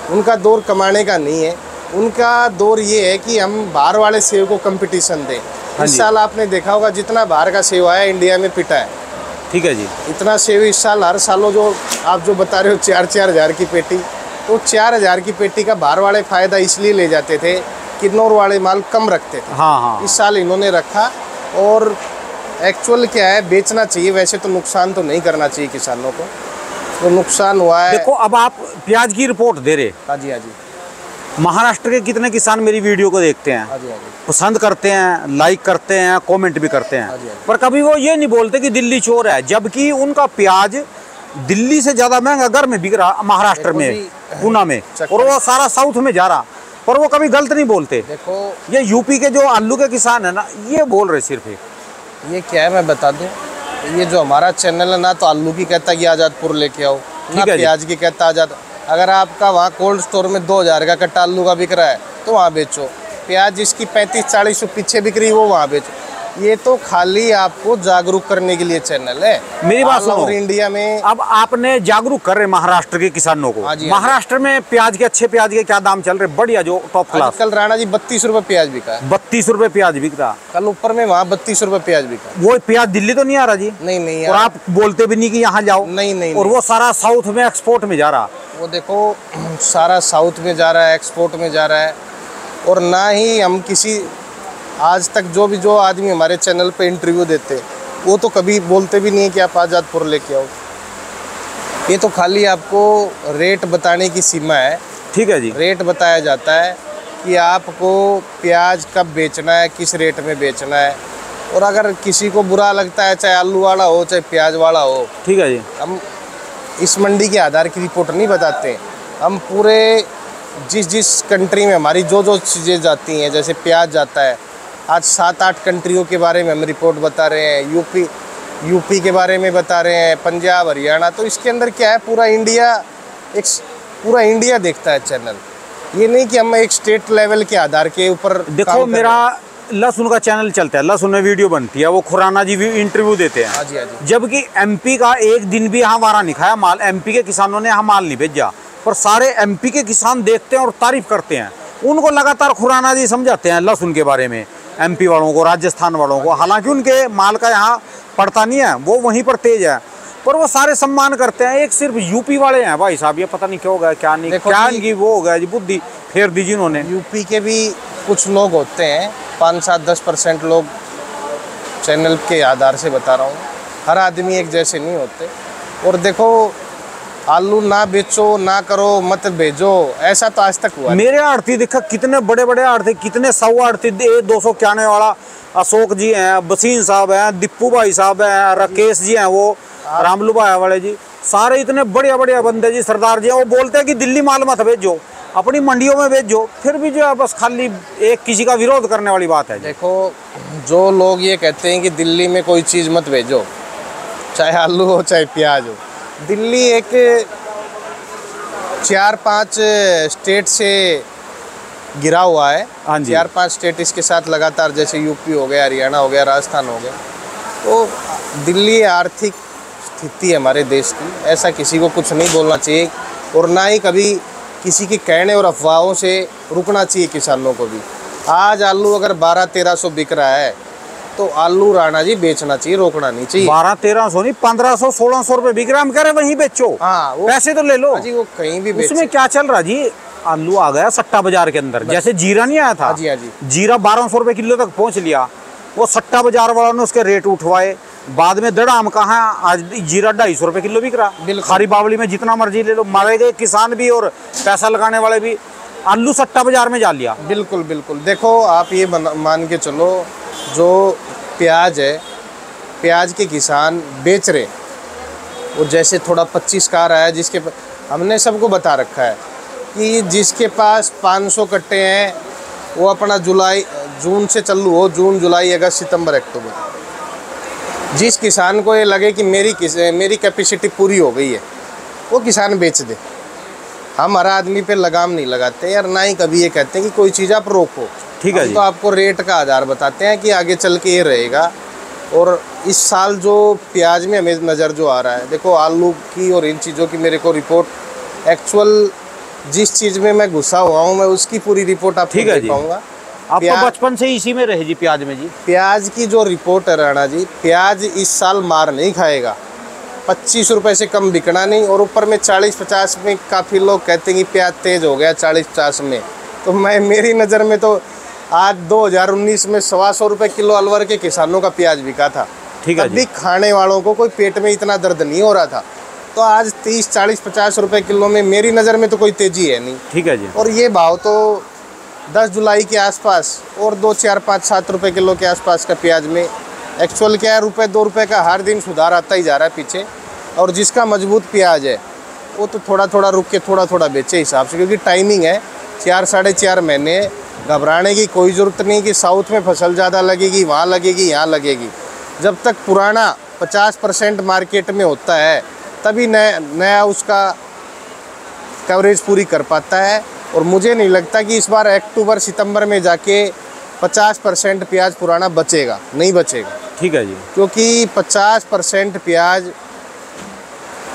उनका दौर कमाने का नहीं है, उनका दौर ये है कि हम बाहर वाले सेव को कंपटीशन दें। इस साल आपने देखा होगा जितना बाहर का सेव आया इंडिया में पिटा है। ठीक है जी। इतना सेव इस साल, हर सालों जो आप जो बता रहे हो 4-4 हज़ार की पेटी, तो 4 हज़ार की पेटी का बाहर वाले फ़ायदा इसलिए ले जाते थे, किन्नौर वाले माल कम रखते थे। हाँ। इस साल इन्होंने रखा। और एक्चुअल क्या है, बेचना चाहिए, वैसे तो नुकसान तो नहीं करना चाहिए किसानों को, तो नुकसान हुआ है। देखो अब आप प्याज की रिपोर्ट दे रहे। हाँ जी, हाँ जी। महाराष्ट्र के कितने किसान मेरी वीडियो को देखते हैं, हाँ जी, हाँ जी। पसंद करते हैं, लाइक करते हैं, कमेंट भी करते हैं, पर कभी वो ये नहीं बोलते कि दिल्ली चोर है, जबकि उनका प्याज दिल्ली से ज़्यादा महंगा घर में बिक रहा, महाराष्ट्र में, पूना में, और वो सारा साउथ में जा रहा, पर वो कभी गलत नहीं बोलते। देखो ये यूपी के जो आलू के किसान है ना, ये बोल रहे सिर्फ ये क्या है मैं बता दूं, ये जो हमारा चैनल है ना, तो आलू की कहता है कि आज़ादपुर लेके आओ, ना प्याज की कहता आज़ाद। अगर आपका वहाँ कोल्ड स्टोर में 2000 का कट्टा आलू का बिक रहा है तो वहाँ बेचो। प्याज जिसकी 35-40 पीछे बिक रही है वो वहाँ बेचो। ये तो खाली आपको जागरूक करने के लिए चैनल है। मेरी बात सुनो, और इंडिया में अब आपने जागरूक कर रहे महाराष्ट्र के किसानों को। महाराष्ट्र में प्याज के, अच्छे प्याज के क्या दाम चल रहे? बढ़िया, जो टॉप क्लास। कल राणा जी 32 रुपये प्याज बिका है। 32 रुपये प्याज बिक रहा कल ऊपर में, वहाँ 32 रुपये प्याज बिका। वो प्याज दिल्ली तो नहीं आ रहा जी? नहीं। और आप बोलते भी नहीं कि यहाँ जाओ। नहीं। और वो सारा साउथ में एक्सपोर्ट में जा रहा। वो देखो सारा साउथ में जा रहा है, एक्सपोर्ट में जा रहा है। और ना ही हम किसी, आज तक जो आदमी हमारे चैनल पे इंटरव्यू देते, वो तो कभी बोलते भी नहीं है कि आप आज़ादपुर लेके आओ। ये तो खाली आपको रेट बताने की सीमा है। ठीक है जी। रेट बताया जाता है कि आपको प्याज कब बेचना है, किस रेट में बेचना है। और अगर किसी को बुरा लगता है, चाहे आलू वाला हो चाहे प्याज वाला हो, ठीक है जी, हम इस मंडी के आधार की रिपोर्ट नहीं बताते। हम पूरे जिस कंट्री में हमारी जो चीज़ें जाती हैं, जैसे प्याज जाता है, आज 7-8 कंट्रियों के बारे में हम रिपोर्ट बता रहे हैं। यूपी के बारे में बता रहे हैं, पंजाब, हरियाणा। तो इसके अंदर क्या है, पूरा इंडिया देखता है चैनल। ये नहीं कि हम एक स्टेट लेवल के आधार के ऊपर। देखो मेरा लहसुन का चैनल चलता है, लहसुन में वीडियो बनती है, वो खुराना जी भी इंटरव्यू देते हैं। हाँ जी, हाँ जी। जबकि एमपी का एक दिन भी यहाँ वारा नहीं खाया माल, एमपी के किसानों ने यहाँ माल नहीं भेजा, पर सारे एमपी के किसान देखते हैं और तारीफ करते हैं। उनको लगातार खुराना जी समझाते हैं लहसुन के बारे में, एमपी वालों को, राजस्थान वालों को। हालांकि उनके माल का यहाँ पड़ता नहीं है, वो वहीं पर तेज है, पर वो सारे सम्मान करते हैं। एक सिर्फ यूपी वाले हैं भाई साहब, ये पता नहीं क्या हो गया, क्या नहीं, क्या इनकी वो हो गया जी, बुद्धि फेर दी जिन्होंने। यूपी के भी कुछ लोग होते हैं, 5-7-10% लोग, चैनल के आधार से बता रहा हूँ। हर आदमी एक जैसे नहीं होते। और देखो, आलू ना बेचो, ना करो, मत भेजो, ऐसा तो आज तक हुआ। मेरे आड़ती देखा कितने बड़े बड़े आड़ती, कितने 100 आड़ती, 291 वाला अशोक जी हैं, बसीन साहब हैं, दिप्पू भाई साहब हैं, राकेश जी हैं, वो रामलू भाई वाले जी, सारे इतने बढ़िया बढ़िया बंदे जी, सरदार जी। वो बोलते हैं कि दिल्ली माल मत भेजो, अपनी मंडियों में भेजो। फिर भी जो है बस खाली एक किसी का विरोध करने वाली बात है। देखो, जो लोग ये कहते हैं कि दिल्ली में कोई चीज़ मत भेजो, चाहे आलू हो चाहे प्याज हो, दिल्ली एक 4-5 स्टेट से गिरा हुआ है। हाँ जी। 4-5 स्टेट इसके साथ लगातार, जैसे यूपी हो गया, हरियाणा हो गया, राजस्थान हो गया। तो दिल्ली आर्थिक स्थिति हमारे देश की, ऐसा किसी को कुछ नहीं बोलना चाहिए, और ना ही कभी किसी के कहने और अफवाहों से रुकना चाहिए किसानों को भी। आज आलू अगर 1200-1300 बिक रहा है, तो आलू राणा जी बेचना चाहिए, रोकना नहीं चाहिए। 1200-1300 नहीं, 1500-1600 रुपए बिक रहा है। हम कह रहे वहीं बेचो, हाँ, पैसे तो ले लो जी, वो कहीं भी बेचो। उसमें क्या चल रहा जी, आलू आ गया सट्टा बाजार के अंदर। जैसे जीरा नहीं आया था, हाँ जी, हाँ जी। जीरा 1200 रुपए किलो तक पहुंच लिया, वो सट्टा बाजार वालों ने उसके रेट उठवाए। बाद में दड़ाम कहाँ, आज जीरा 250 रुपए किलो बिक रहा। खारी बावली में जितना मर्जी ले लो, मारे गए किसान भी और पैसा लगाने वाले भी। आलू सट्टा बाजार में जा लिया। बिल्कुल बिल्कुल। देखो, आप ये मान के चलो, जो प्याज है, प्याज के किसान बेच रहे, वो जैसे थोड़ा 25 का रहा है, जिसके हमने सबको बता रखा है कि जिसके पास 500 कट्टे हैं, वो अपना जून से चालू हो, जून, जुलाई, अगस्त, सितंबर, अक्टूबर। जिस किसान को ये लगे कि मेरी कैपेसिटी पूरी हो गई है, वो किसान बेच दे। हम हर आदमी पे लगाम नहीं लगाते यार, ना ही कभी ये कहते हैं कि कोई चीज़ आप रोको। ठीक है जी। तो आपको रेट का आधार बताते हैं कि आगे चल के ये रहेगा। और इस साल जो प्याज में हमें नज़र जो आ रहा है, देखो आलू की और इन चीज़ों की मेरे को रिपोर्ट, एक्चुअल जिस चीज़ में मैं घुसा हुआ हूँ, मैं उसकी पूरी रिपोर्ट आपको दे पाऊँगा। आप तो बचपन से इसी में रहे जी, प्याज में जी। प्याज की जो रिपोर्ट है राणा जी, प्याज इस साल मार नहीं खाएगा। 25 रुपए से कम बिकना नहीं, और ऊपर में 40-50 में काफ़ी लोग कहते हैं कि प्याज तेज हो गया 40-50 में। तो मेरी नज़र में तो आज 2019 में 125 रुपये किलो अलवर के किसानों का प्याज बिका था। ठीक है जी। तभी खाने वालों को कोई पेट में इतना दर्द नहीं हो रहा था। तो आज 30, 40, 50 रुपये किलो में मेरी नज़र में तो कोई तेज़ी है नहीं। ठीक है जी। और ये भाव तो 10 जुलाई के आसपास और 2, 4, 5, 7 रुपये किलो के आसपास का प्याज में एक्चुअल क्या है, ₹1-2 रुपये का हर दिन सुधार आता ही जा रहा है पीछे। और जिसका मजबूत प्याज है, वो तो थोड़ा थोड़ा रुक के थोड़ा थोड़ा बेचे हिसाब से, क्योंकि टाइमिंग है 4-4.5 महीने। घबराने की कोई ज़रूरत नहीं कि साउथ में फसल ज़्यादा लगेगी, वहाँ लगेगी, यहाँ लगेगी। जब तक पुराना 50% मार्केट में होता है, तभी नया उसका कवरेज पूरी कर पाता है। और मुझे नहीं लगता कि इस बार अक्टूबर सितंबर में जाके 50% प्याज पुराना बचेगा, नहीं बचेगा। ठीक है जी। क्योंकि 50% प्याज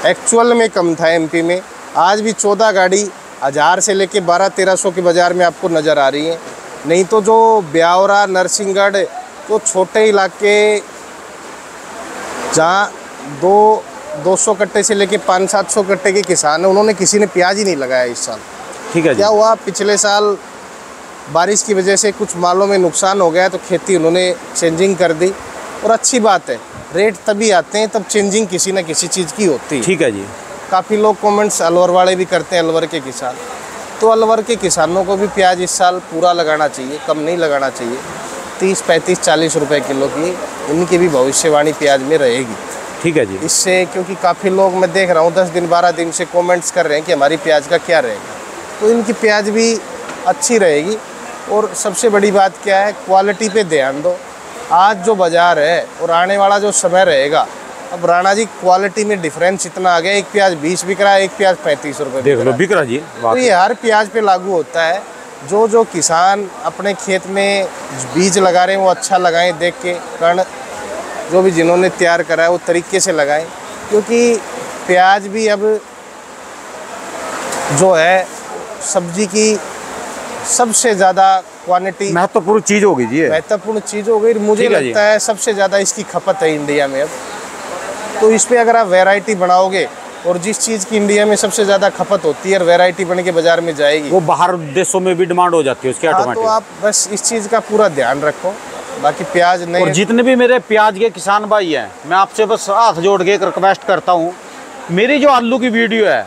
एक्चुअल में कम था एमपी में। आज भी 14 गाड़ी 1000 से लेके 1200-1300 के बाज़ार में आपको नज़र आ रही है। नहीं तो जो ब्यावरा, नरसिंहगढ़, तो छोटे इलाके जहाँ 200 कट्टे से लेके 500-700 कट्टे के किसान हैं, उन्होंने किसी ने प्याज ही नहीं लगाया इस साल। ठीक है जी। क्या हुआ, पिछले साल बारिश की वजह से कुछ मालों में नुकसान हो गया, तो खेती उन्होंने चेंजिंग कर दी। और अच्छी बात है, रेट तभी आते हैं तब चेंजिंग किसी न किसी चीज़ की होती है। ठीक है जी। काफ़ी लोग कमेंट्स अलवर वाले भी करते हैं, अलवर के किसान। तो अलवर के किसानों को भी प्याज इस साल पूरा लगाना चाहिए, कम नहीं लगाना चाहिए। 30, 35, 40 रुपए किलो की इनकी भी भविष्यवाणी प्याज में रहेगी। ठीक है जी। इससे क्योंकि काफ़ी लोग मैं देख रहा हूँ 10 दिन 12 दिन से कमेंट्स कर रहे हैं कि हमारी प्याज का क्या रहेगा, तो इनकी प्याज भी अच्छी रहेगी। और सबसे बड़ी बात क्या है, क्वालिटी पे ध्यान दो। आज जो बाज़ार है और आने वाला जो समय रहेगा, अब राणा जी क्वालिटी में डिफरेंस इतना आ गया, एक प्याज 20 बिक रहा है, एक प्याज 35 रुपये देख लो बिक रहा जी। तो ये हर प्याज पे लागू होता है। जो किसान अपने खेत में बीज लगा रहे हैं वो अच्छा लगाएं, देख के कर्ण जो भी जिन्होंने तैयार करा है वो तरीके से लगाएं, क्योंकि प्याज भी अब जो है सब्जी की सबसे ज़्यादा क्वांटिटी महत्वपूर्ण चीज़ होगी जी, महत्वपूर्ण चीज़ हो गई। मुझे लगता है सबसे ज़्यादा इसकी खपत है इंडिया में अब। तो इस पर अगर आप वैरायटी बनाओगे, और जिस चीज़ की इंडिया में सबसे ज़्यादा खपत होती है और वैरायटी बन के बाज़ार में जाएगी, वो बाहर देशों में भी डिमांड हो जाती है उसकी ऑटोमेटिक। तो आप बस इस चीज़ का पूरा ध्यान रखो। बाकी प्याज नहीं। और जितने भी मेरे प्याज के किसान भाई हैं, मैं आपसे बस हाथ जोड़ के एक रिक्वेस्ट करता हूँ, मेरी जो आलू की वीडियो है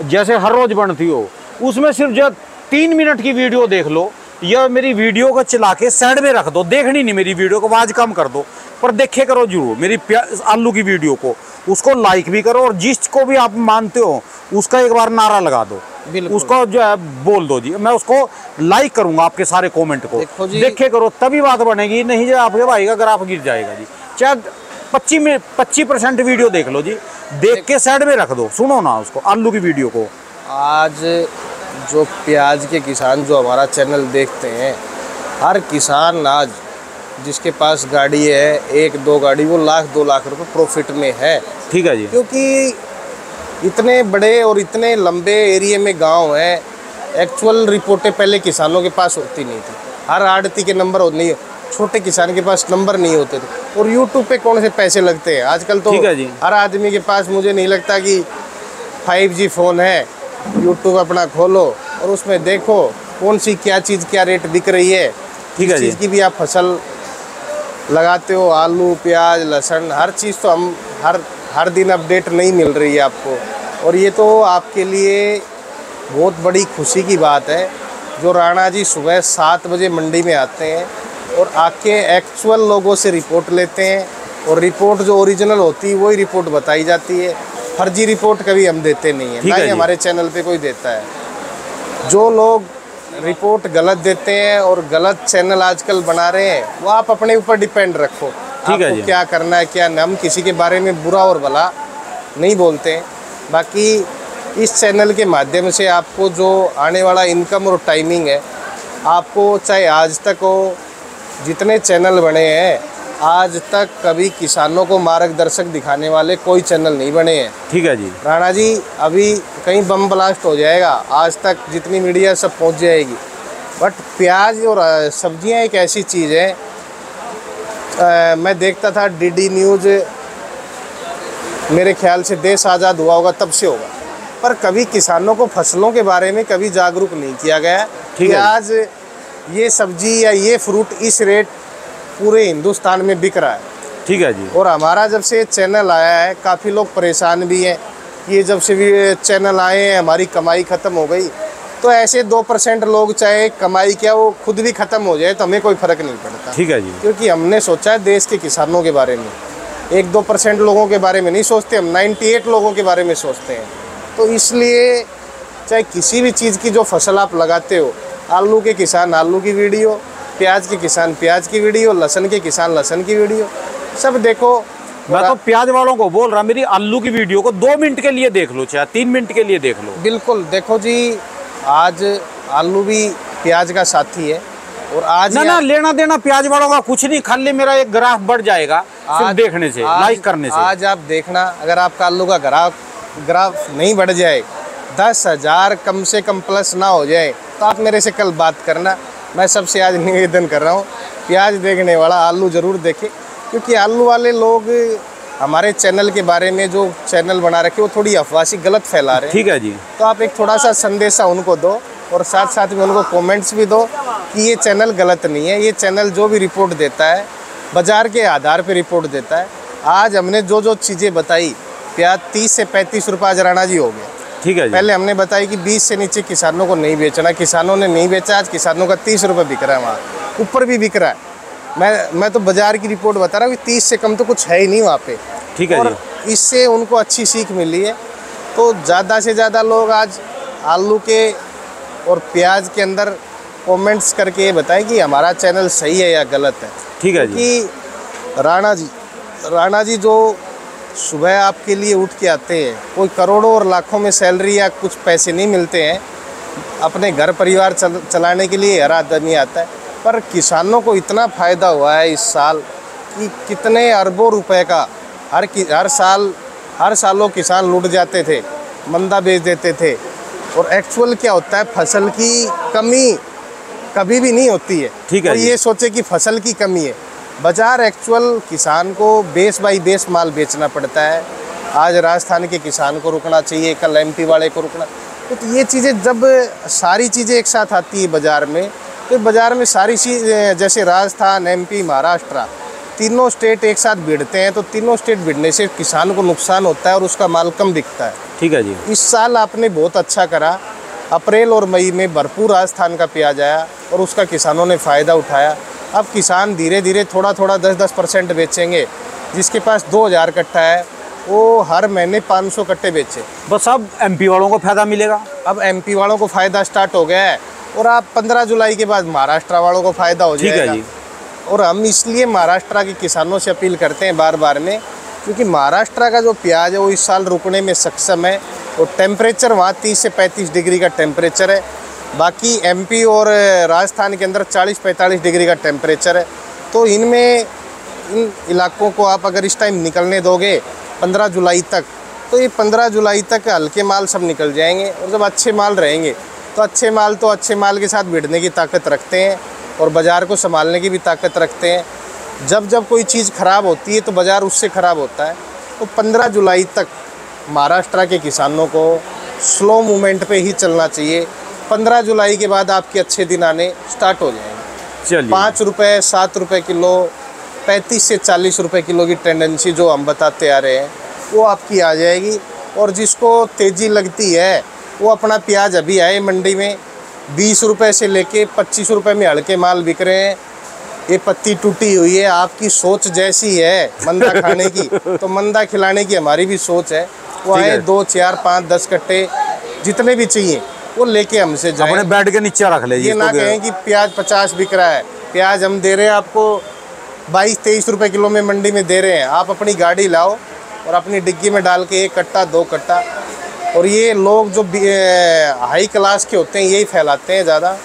जैसे हर रोज़ बनती हो, उसमें सिर्फ जो 3 मिनट की वीडियो देख लो, या मेरी वीडियो को चला के साइड में रख दो, देखनी नहीं मेरी वीडियो को, आवाज़ कम कर दो, पर देखे करो जरूर मेरी आलू की वीडियो को, उसको लाइक भी करो, और जिसको भी आप मानते हो उसका एक बार नारा लगा दो, उसको जो है बोल दो जी, मैं उसको लाइक करूंगा आपके सारे कमेंट को। देखे करो तभी बात बनेगी, नहीं जो आपके भाई का ग्राफ गिर जाएगा जी। चाहे 25% वीडियो देख लो जी, देख के साइड में रख दो, सुनो ना उसको, आलू की वीडियो को। आज जो प्याज के किसान जो हमारा चैनल देखते हैं, हर किसान आज जिसके पास गाड़ी है, 1-2 गाड़ी, वो 1-2 लाख रुपए प्रॉफिट में है। ठीक है जी। क्योंकि इतने बड़े और इतने लंबे एरिया में गांव है, एक्चुअल रिपोर्टें पहले किसानों के पास होती नहीं थी। हर आड़ती के नंबर होते नहीं, छोटे किसान के पास नंबर नहीं होते थे। और यूट्यूब पे कौन से पैसे लगते हैं आजकल, तो हर आदमी के पास मुझे नहीं लगता कि 5G फ़ोन है। यूट्यूब अपना खोलो और उसमें देखो कौन सी क्या चीज़ क्या रेट बिक रही है। ठीक है, चीज़ की भी आप फसल लगाते हो, आलू, प्याज, लहसुन, हर चीज़ तो हम हर दिन अपडेट नहीं मिल रही है आपको। और ये तो आपके लिए बहुत बड़ी खुशी की बात है जो राणा जी सुबह 7 बजे मंडी में आते हैं और आके एक्चुअल लोगों से रिपोर्ट लेते हैं, और रिपोर्ट जो ओरिजिनल होती है वही रिपोर्ट बताई जाती है। फर्जी रिपोर्ट कभी हम देते नहीं है, ना ही हमारे चैनल पे कोई देता है। जो लोग रिपोर्ट गलत देते हैं और गलत चैनल आजकल बना रहे हैं, वो आप अपने ऊपर डिपेंड रखो, आपको क्या करना है क्या नहीं। हम किसी के बारे में बुरा और भला नहीं बोलते हैं। बाकी इस चैनल के माध्यम से आपको जो आने वाला इनकम और टाइमिंग है, आपको चाहे आज तक हो जितने चैनल बने हैं, आज तक कभी किसानों को मार्गदर्शक दिखाने वाले कोई चैनल नहीं बने हैं। ठीक है जी। राणा जी अभी कहीं बम ब्लास्ट हो जाएगा, आज तक जितनी मीडिया सब पहुंच जाएगी, बट प्याज और सब्जियां एक ऐसी चीज़ है। मैं देखता था DD न्यूज़, मेरे ख्याल से देश आज़ाद हुआ होगा तब से होगा, पर कभी किसानों को फसलों के बारे में कभी जागरूक नहीं किया गया कि आज ये सब्जी या ये फ्रूट इस रेट पूरे हिंदुस्तान में बिक रहा है। ठीक है जी। और हमारा जब से चैनल आया है, काफ़ी लोग परेशान भी हैं कि ये जब से भी चैनल आए हैं हमारी कमाई ख़त्म हो गई। तो ऐसे 2% लोग चाहे कमाई क्या वो खुद भी ख़त्म हो जाए तो हमें कोई फ़र्क नहीं पड़ता। ठीक है जी। क्योंकि हमने सोचा है देश के किसानों के बारे में, 1-2% लोगों के बारे में नहीं सोचते हम, 98 लोगों के बारे में सोचते हैं। तो इसलिए चाहे किसी भी चीज़ की जो फसल आप लगाते हो, आलू के किसान आलू की वीडियो, प्याज के किसान प्याज की वीडियो, लहसुन के किसान लहसुन की वीडियो, सब देखो। मैं तो प्याज वालों को बोल रहा, मेरी आलू की वीडियो को 2 मिनट के लिए देख लो, चाहे 3 मिनट के लिए देख लो। बिल्कुल देखो जी, आज आलू भी प्याज का साथी है। और आज ना लेना देना प्याज वालों का कुछ नहीं, खाली मेरा एक ग्राफ बढ़ जाएगा सिर्फ देखने से, लाइक करने से। आज आप देखना, अगर आपका आलू का ग्राफ नहीं बढ़ जाए, 10,000 कम से कम प्लस ना हो जाए, तो आप मेरे से कल बात करना। मैं सबसे आज निवेदन कर रहा हूँ, प्याज देखने वाला आलू ज़रूर देखे, क्योंकि आलू वाले लोग हमारे चैनल के बारे में जो चैनल बना रखे वो थोड़ी अफवाही गलत फैला रहे हैं। ठीक है जी। तो आप एक थोड़ा सा संदेशा उनको दो, और साथ साथ में उनको कमेंट्स भी दो कि ये चैनल गलत नहीं है। ये चैनल जो भी रिपोर्ट देता है बाज़ार के आधार पर रिपोर्ट देता है। आज हमने जो चीज़ें बताई प्याज 30 से 35 रुपये आज राणा जी हो गया। ठीक है जी। पहले हमने बताया कि 20 से नीचे किसानों को नहीं बेचना, किसानों ने नहीं बेचा, आज किसानों का 30 रुपये बिक रहा है, वहाँ ऊपर भी बिक रहा है। मैं तो बाजार की रिपोर्ट बता रहा हूँ कि 30 से कम तो कुछ है ही नहीं वहाँ पे। ठीक है और जी। इससे उनको अच्छी सीख मिली है। तो ज़्यादा से ज़्यादा लोग आज आलू के और प्याज के अंदर कमेंट्स करके ये बताएं कि हमारा चैनल सही है या गलत है। ठीक है जी। कि राणा जी जो सुबह आपके लिए उठ के आते हैं, कोई करोड़ों और लाखों में सैलरी या कुछ पैसे नहीं मिलते हैं, अपने घर परिवार चलाने के लिए हर आदमी आता है, पर किसानों को इतना फ़ायदा हुआ है इस साल कि कितने अरबों रुपए का हर सालों किसान लूट जाते थे, मंदा बेच देते थे। और एक्चुअल क्या होता है, फसल की कमी कभी भी नहीं होती है। ठीक है। और ये सोचे कि फसल की कमी है, बाजार एक्चुअल किसान को बेस बाई बेस माल बेचना पड़ता है। आज राजस्थान के किसान को रुकना चाहिए, कल एमपी वाले को रुकना। तो ये चीज़ें जब सारी चीज़ें एक साथ आती है बाज़ार में, तो बाज़ार में सारी चीज़ जैसे राजस्थान, एमपी, महाराष्ट्र, तीनों स्टेट एक साथ भिड़ते हैं, तो तीनों स्टेट भिड़ने से किसान को नुकसान होता है और उसका माल कम बिकता है। ठीक है जी। इस साल आपने बहुत अच्छा करा। अप्रैल और मई में भरपूर राजस्थान का प्याज आया और उसका किसानों ने फ़ायदा उठाया। अब किसान धीरे धीरे थोड़ा 10% बेचेंगे। जिसके पास 2000 कट्टा है वो हर महीने 500 कट्टे बेचे। बस अब एमपी वालों को फ़ायदा मिलेगा। अब एमपी वालों को फ़ायदा स्टार्ट हो गया है और आप 15 जुलाई के बाद महाराष्ट्र वालों को फ़ायदा हो जाएगा। ठीक है जी। और हम इसलिए महाराष्ट्र के किसानों से अपील करते हैं बार बार में, क्योंकि महाराष्ट्र का जो प्याज है वो इस साल रुकने में सक्षम है और टेम्परेचर वहाँ 30 से 35 डिग्री का टेम्परेचर है। बाकी एमपी और राजस्थान के अंदर 40-45 डिग्री का टेम्परेचर है। तो इन इलाकों को आप अगर इस टाइम निकलने दोगे 15 जुलाई तक, तो ये 15 जुलाई तक हल्के माल सब निकल जाएंगे। और जब अच्छे माल रहेंगे तो अच्छे माल के साथ भिड़ने की ताकत रखते हैं और बाज़ार को संभालने की भी ताकत रखते हैं। जब कोई चीज़ ख़राब होती है तो बाज़ार उससे ख़राब होता है। तो 15 जुलाई तक महाराष्ट्र के किसानों को स्लो मूवमेंट पे ही चलना चाहिए। 15 जुलाई के बाद आपके अच्छे दिन आने स्टार्ट हो जाएंगे। चलिए 5 रुपये 7 रुपये किलो, 35 से 40 रुपये किलो की टेंडेंसी जो हम बताते आ रहे हैं वो आपकी आ जाएगी। और जिसको तेज़ी लगती है वो अपना प्याज अभी आए मंडी में 20 रुपये से लेके 25 रुपये में हल्के माल बिक रहे हैं। ये पत्ती टूटी हुई है, आपकी सोच जैसी है मंदा खाने की तो मंदा खिलाने की हमारी भी सोच है। वो आए 2, 4, 5, 10 कट्टे जितने भी चाहिए वो लेके हमसे जाएं। अपने बेड के नीचे रख ले। ये ना कहें कि प्याज 50 बिक रहा है। प्याज हम दे रहे हैं आपको 22-23 रुपये किलो में मंडी में दे रहे हैं। आप अपनी गाड़ी लाओ और अपनी डिग्गी में डाल के 1 कट्टा 2 कट्टा। और ये लोग जो हाई क्लास के होते हैं यही फैलाते हैं ज़्यादा,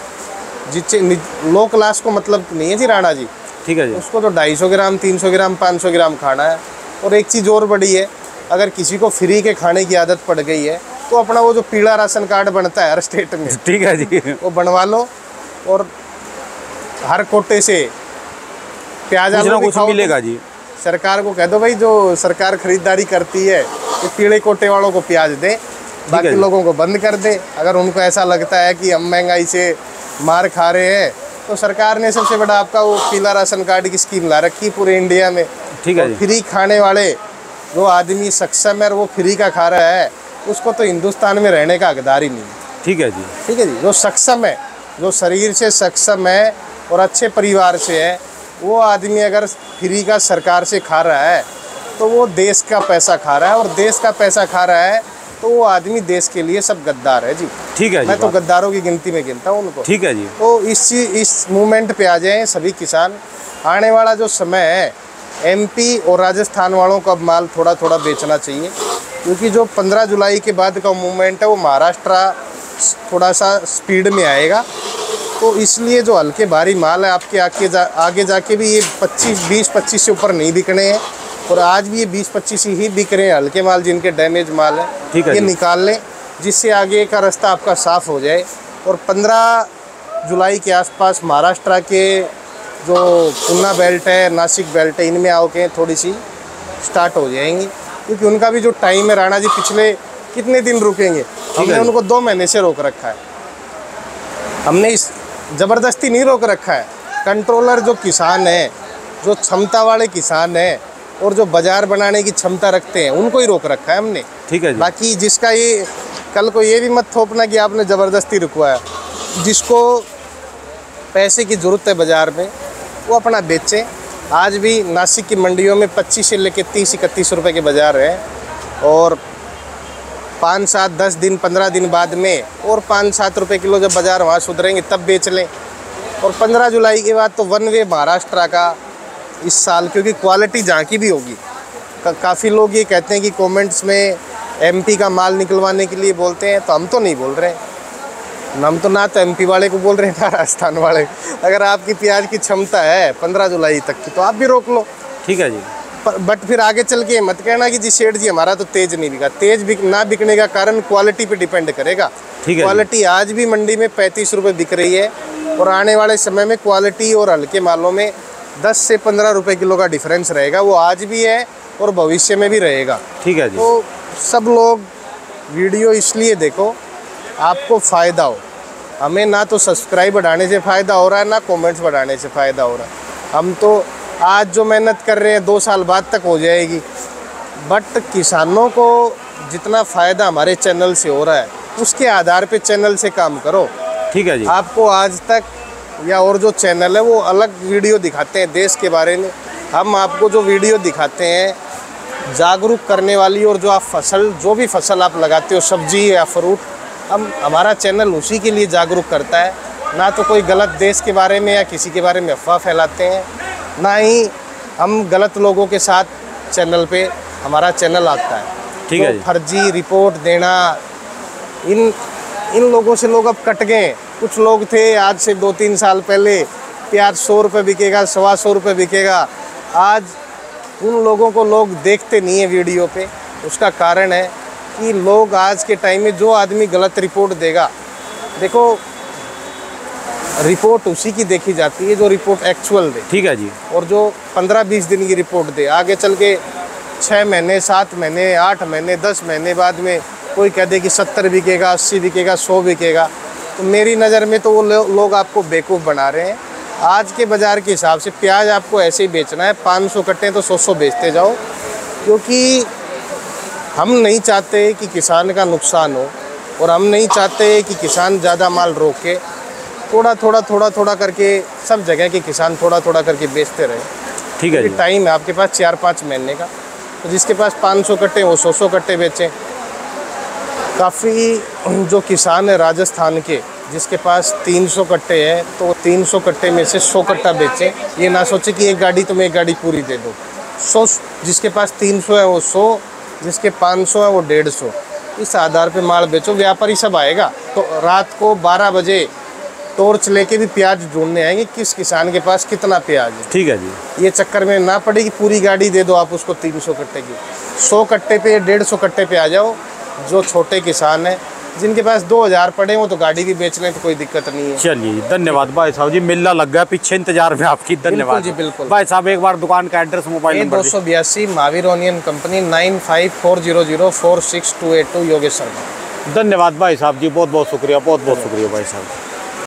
जिससे लो क्लास को मतलब नहीं है जी राणा जी। ठीक है जी। उसको तो 250 ग्राम, 300 ग्राम, 500 ग्राम खाना है। और एक चीज़ और बड़ी है, अगर किसी को फ्री के खाने की आदत पड़ गई है तो अपना वो जो पीला राशन कार्ड बनता है हर स्टेट में, ठीक है जी, वो बनवा लो और हर कोटे से प्याज आलू कुछ मिलेगा जी। सरकार को कह दो भाई जो सरकार खरीदारी करती है ये पीले कोटे वालों को प्याज दे, बाकी लोगों को बंद कर दे। अगर उनको ऐसा लगता है कि हम महंगाई से मार खा रहे हैं तो सरकार ने सबसे बड़ा आपका वो पीला राशन कार्ड की स्कीम ला रखी पूरे इंडिया में। ठीक है। फ्री खाने वाले जो आदमी सक्षम है और वो फ्री का खा रहा है उसको तो हिंदुस्तान में रहने का हकदार ही नहीं है। ठीक है जी। ठीक है जी। जो सक्षम है, जो शरीर से सक्षम है और अच्छे परिवार से है, वो आदमी अगर फ्री का सरकार से खा रहा है तो वो देश का पैसा खा रहा है। और देश का पैसा खा रहा है तो वो आदमी देश के लिए सब गद्दार है जी। ठीक है जी। मैं तो गद्दारों की गिनती में गिनता हूँ उनको। ठीक है जी। तो इस मूवमेंट पे आ जाएं सभी किसान। आने वाला जो समय है एमपी और राजस्थान वालों का माल थोड़ा थोड़ा बेचना चाहिए, क्योंकि जो 15 जुलाई के बाद का मूवमेंट है वो महाराष्ट्र थोड़ा सा स्पीड में आएगा। तो इसलिए जो हल्के भारी माल है आपके आगे जाके भी ये 20-25 से ऊपर नहीं बिकने हैं। और आज भी ये 20-25 ही बिक रहे हैं हल्के माल, जिनके डैमेज माल है। ठीक है, ये निकाल लें जिससे आगे का रास्ता आपका साफ़ हो जाए। और 15 जुलाई के आसपास महाराष्ट्र के जो पूना बेल्ट है, नासिक बेल्ट है, इनमें आओगे थोड़ी सी स्टार्ट हो जाएंगी, क्योंकि उनका भी जो टाइम है राणा जी पिछले कितने दिन रुकेंगे। हमने उनको 2 महीने से रोक रखा है। हमने इस ज़बरदस्ती नहीं रोक रखा है। कंट्रोलर जो किसान है, जो क्षमता वाले किसान है, और जो बाजार बनाने की क्षमता रखते हैं उनको ही रोक रखा है हमने। ठीक है जी। बाकी जिसका ये कल को ये भी मत थोपना कि आपने ज़बरदस्ती रुकवाया। जिसको पैसे की ज़रूरत है बाज़ार में वो अपना बेचे। आज भी नासिक की मंडियों में 25 से लेकर 30-31 रुपए के बाज़ार है और 5, 7, 10 दिन 15 दिन बाद में और 5-7 रुपए किलो जब बाज़ार वहाँ सुधरेंगे तब बेच लें। और 15 जुलाई के बाद तो वन वे महाराष्ट्र का इस साल, क्योंकि क्वालिटी जहाँ की भी होगी। काफ़ी लोग ये कहते हैं कि कमेंट्स में एमपी का माल निकलवाने के लिए बोलते हैं, तो हम तो नहीं बोल रहे हैं। हम तो ना तो एमपी वाले को बोल रहे हैं ना राजस्थान वाले। अगर आपकी प्याज की क्षमता है 15 जुलाई तक की तो आप भी रोक लो। ठीक है जी। बट फिर आगे चल के मत कहना कि जी सेठ जी हमारा तो तेज नहीं बिका। तेज ना बिकने का कारण क्वालिटी पे डिपेंड करेगा। ठीक है। क्वालिटी आज भी मंडी में 35 रुपये बिक रही है और आने वाले समय में क्वालिटी और हल्के मालों में 10 से 15 रुपये किलो का डिफरेंस रहेगा। वो आज भी है और भविष्य में भी रहेगा। ठीक है जी। तो सब लोग वीडियो इसलिए देखो आपको फ़ायदा हो। हमें ना तो सब्सक्राइब बढ़ाने से फ़ायदा हो रहा है ना कमेंट्स बढ़ाने से फ़ायदा हो रहा है। हम तो आज जो मेहनत कर रहे हैं 2 साल बाद तक हो जाएगी। बट किसानों को जितना फ़ायदा हमारे चैनल से हो रहा है उसके आधार पे चैनल से काम करो। ठीक है जी। आपको आज तक या और जो चैनल है वो अलग वीडियो दिखाते हैं देश के बारे में। हम आपको जो वीडियो दिखाते हैं जागरूक करने वाली, और जो आप फसल जो भी फसल आप लगाते हो सब्जी या फ्रूट, हमारा चैनल उसी के लिए जागरूक करता है। ना तो कोई गलत देश के बारे में या किसी के बारे में अफवाह फैलाते हैं, ना ही हम गलत लोगों के साथ चैनल पे हमारा चैनल आता है। ठीक है। तो फर्जी रिपोर्ट देना, इन लोगों से लोग अब कट गए। कुछ लोग थे आज से 2-3 साल पहले प्याज 100 रुपये बिकेगा, 125 रुपये बिकेगा। आज उन लोगों को लोग देखते नहीं है वीडियो पे। उसका कारण है कि लोग आज के टाइम में जो आदमी गलत रिपोर्ट देगा, देखो रिपोर्ट उसी की देखी जाती है जो रिपोर्ट एक्चुअल दे। ठीक है जी। और जो 15-20 दिन की रिपोर्ट दे, आगे चल के 6 महीने 7 महीने 8 महीने 10 महीने बाद में कोई कह दे कि 70 बिकेगा, 80 बिकेगा, 100 बिकेगा, तो मेरी नज़र में तो वो लोग आपको बेवकूफ़ बना रहे हैं। आज के बाज़ार के हिसाब से प्याज आपको ऐसे ही बेचना है। 500 कट्टे तो 100 बेचते जाओ, क्योंकि हम नहीं चाहते कि किसान का नुकसान हो और हम नहीं चाहते कि किसान ज़्यादा माल रोके। थोड़ा थोड़ा करके सब जगह के किसान थोड़ा करके बेचते रहे। ठीक है जी। टाइम है आपके पास 4-5 महीने का, तो जिसके पास 500 कट्टे वो 100 कट्टे बेचें। काफ़ी जो किसान है राजस्थान के जिसके पास 300 कट्टे हैं तो 300 कट्टे में से 100 कट्टा बेचें। ये ना सोचे कि एक गाड़ी तो मैं एक गाड़ी पूरी दे दूँ। 100 जिसके पास 300 है वो 100, जिसके 500 है वो 150। इस आधार पे माल बेचो। व्यापारी सब आएगा तो रात को 12 बजे टॉर्च लेके भी प्याज ढूंढने आएंगे किस किसान के पास कितना प्याज है। ठीक है जी। ये चक्कर में ना पड़े कि पूरी गाड़ी दे दो आप उसको 300 कट्टे की। 100 कट्टे पे 150 कट्टे पे आ जाओ। जो छोटे किसान हैं जिनके पास 2000 पड़े हो तो गाड़ी भी बेच लें तो कोई दिक्कत नहीं है। चलिए धन्यवाद भाई साहब जी, मेला लग गया पीछे इंतजार में आपकी। धन्यवाद जी। बिल्कुल भाई साहब, एक बार दुकान का address mobile number 282 Mahavir onion company 9540046282 Yogesh Sharma. धन्यवाद भाई साहब जी, बहुत बहुत शुक्रिया, बहुत बहुत शुक्रिया भाई साहब।